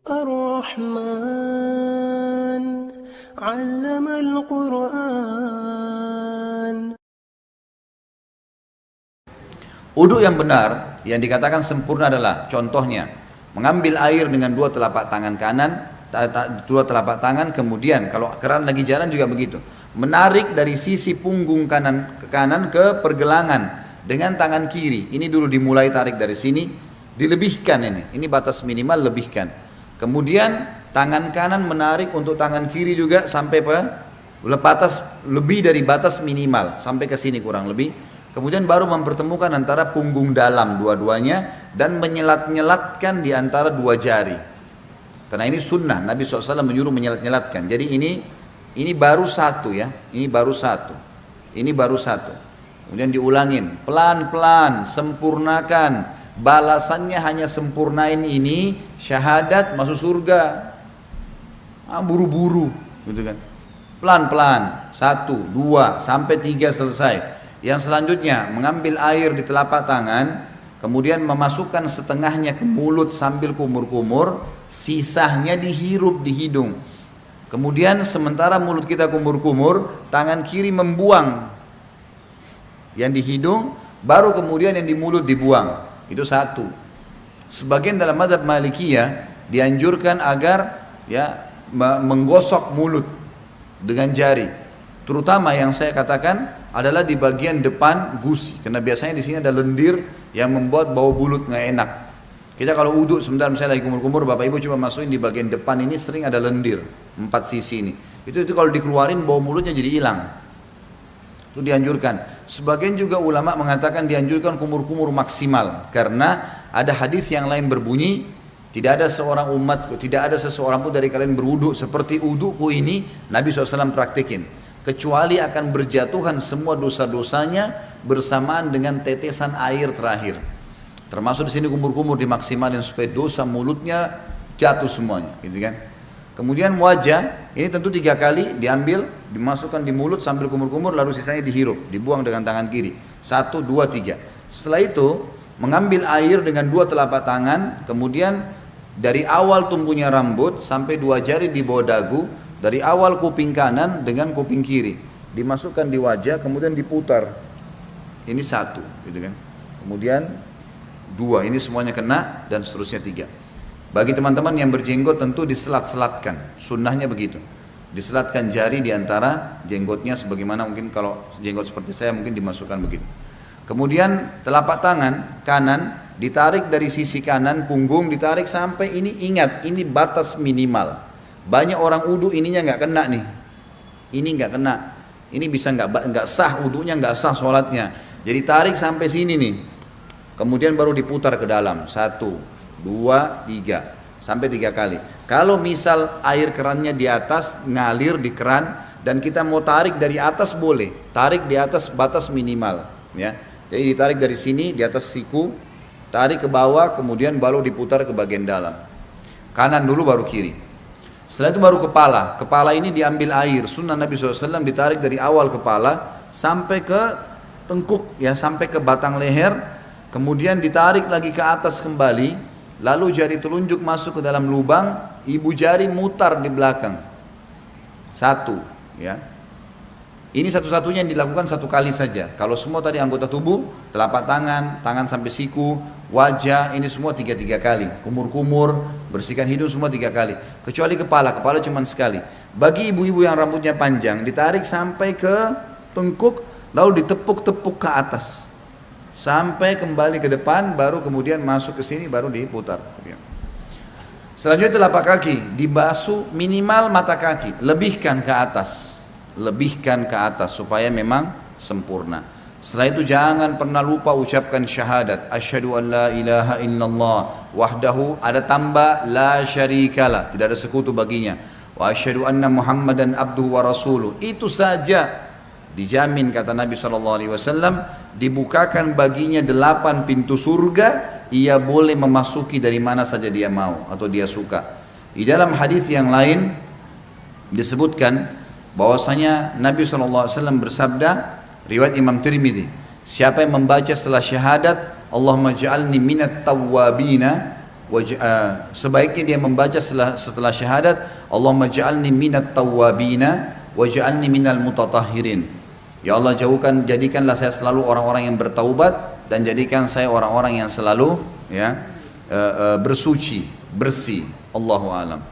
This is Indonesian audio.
الرحمن علم القرآن. Wudu yang benar, yang dikatakan sempurna adalah contohnya mengambil air dengan dua telapak tangan kanan, dua telapak tangan, kemudian kalau keran lagi jalan juga begitu, menarik dari sisi punggung kanan ke kanan ke pergelangan dengan tangan kiri. Ini dulu dimulai tarik dari sini, dilebihkan ini batas minimal, lebihkan. Kemudian tangan kanan menarik untuk tangan kiri juga sampai batas lebih dari batas minimal sampai ke sini kurang lebih. Kemudian baru mempertemukan antara punggung dalam dua-duanya dan menyelat-nyelatkan di antara dua jari. Karena ini sunnah, Nabi SAW menyuruh menyelat-nyelatkan. Jadi ini baru satu ya, ini baru satu. Ini baru satu. Kemudian diulangin, pelan-pelan, sempurnakan. Balasannya hanya sempurnain ini, syahadat masuk surga. Buru-buru, gitu kan. Pelan-pelan, 1, 2, sampai 3 selesai. Yang selanjutnya mengambil air di telapak tangan, kemudian memasukkan setengahnya ke mulut sambil kumur-kumur, sisanya dihirup di hidung. Kemudian sementara mulut kita kumur-kumur, tangan kiri membuang yang di hidung, baru kemudian yang di mulut dibuang. Itu satu. Sebagian dalam mazhab Malikiyah dianjurkan agar ya menggosok mulut dengan jari. Terutama yang saya katakan adalah di bagian depan gusi, karena biasanya di sini ada lendir yang membuat bau mulut nggak enak. Kita kalau uduk sebentar misalnya lagi kumur-kumur, bapak ibu coba masukin di bagian depan ini sering ada lendir 4 sisi ini. Itu kalau dikeluarin bau mulutnya jadi hilang. Itu dianjurkan. Sebagian juga ulama mengatakan dianjurkan kumur-kumur maksimal, karena ada hadis yang lain berbunyi, tidak ada seorang umatku, tidak ada seseorang pun dari kalian berwudu seperti wuduku ini, Nabi SAW praktikin, kecuali akan berjatuhan semua dosa-dosanya bersamaan dengan tetesan air terakhir. Termasuk di sini kumur-kumur dimaksimalin supaya dosa mulutnya jatuh semuanya, gitu kan. Kemudian wajah, ini tentu 3 kali diambil, dimasukkan di mulut sambil kumur-kumur, lalu sisanya dihirup, dibuang dengan tangan kiri. 1, 2, 3. Setelah itu mengambil air dengan 2 telapak tangan, kemudian dari awal tumbuhnya rambut sampai 2 jari di bawah dagu, dari awal kuping kanan dengan kuping kiri, dimasukkan di wajah, kemudian diputar. Ini 1, gitu kan. Kemudian 2, ini semuanya kena, dan seterusnya 3. Bagi teman-teman yang berjenggot tentu diselat-selatkan, sunnahnya begitu. Diselatkan jari di antara jenggotnya, sebagaimana mungkin kalau jenggot seperti saya mungkin dimasukkan begitu. Kemudian telapak tangan kanan ditarik dari sisi kanan, punggung ditarik sampai ini, ingat ini batas minimal. Banyak orang wudu ininya nggak kena nih, ini nggak kena, ini bisa nggak sah wudunya, nggak sah sholatnya. Jadi tarik sampai sini nih, kemudian baru diputar ke dalam, 1, 2, 3, sampai 3 kali. Kalau misal air kerannya di atas, ngalir di keran, dan kita mau tarik dari atas boleh, tarik di atas batas minimal, ya. Jadi ditarik dari sini di atas siku, tarik ke bawah, kemudian baru diputar ke bagian dalam. Kanan dulu baru kiri. Setelah itu baru kepala. Kepala ini diambil air. Sunnah Nabi SAW ditarik dari awal kepala sampai ke tengkuk, ya, sampai ke batang leher. Kemudian ditarik lagi ke atas kembali. Lalu jari telunjuk masuk ke dalam lubang. Ibu jari mutar di belakang. 1, ya. Ini satu-satunya yang dilakukan 1 kali saja. Kalau semua tadi anggota tubuh, telapak tangan, tangan sampai siku, wajah, ini semua 3 kali. Kumur-kumur, bersihkan hidung semua 3 kali. Kecuali kepala cuma sekali. Bagi ibu-ibu yang rambutnya panjang, ditarik sampai ke tengkuk, lalu ditepuk-tepuk ke atas. Sampai kembali ke depan, baru kemudian masuk ke sini, baru diputar. Selanjutnya telapak kaki, dibasuh minimal mata kaki, lebihkan ke atas. Lebihkan ke atas supaya memang sempurna. Setelah itu jangan pernah lupa ucapkan syahadat, asyhadu an la ilaha illallah wahdahu, ada tambah la syarikalah, tidak ada sekutu baginya, wa asyhadu anna muhammadan abduhu wa rasuluh. Itu saja dijamin, kata Nabi SAW, dibukakan baginya 8 pintu surga, ia boleh memasuki dari mana saja dia mau atau dia suka. Di dalam hadis yang lain disebutkan bahwasanya Nabi SAW bersabda, riwayat Imam Tirmidzi, siapa yang membaca setelah syahadat Allahumma ja'alni minat tawwabina sebaiknya dia membaca setelah syahadat, Allahumma ja'alni minat tawwabina waj'alni minal mutatahhirin. Ya Allah, jadikanlah saya selalu orang-orang yang bertaubat, dan jadikan saya orang-orang yang selalu bersuci, bersih. Allahu a'lam.